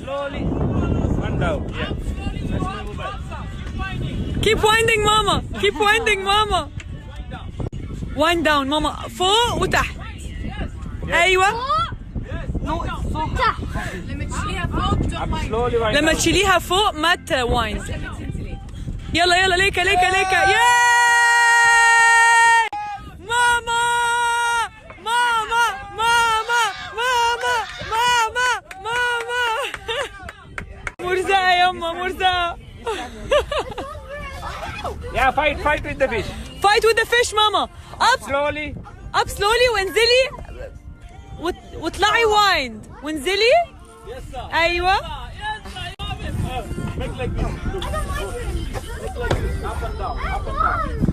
slowly. One down. Yeah. Keep winding ماما. Keep winding ماما. Wind down ماما. فوق وتحت. أيوة. تحت. لما تشيليها فوق ما توايند. يلا يلا ليكا ليكا ليكا. ياي ماما ماما ماما ماما ماما ماما. مرزقة يما مرزقة. Yeah, fight with the fish. Fight with the fish ماما. Up Slowly. up slowly وانزلي واطلعي وايند وانزلي. ايوه. Make like this. Up and down. Up and down.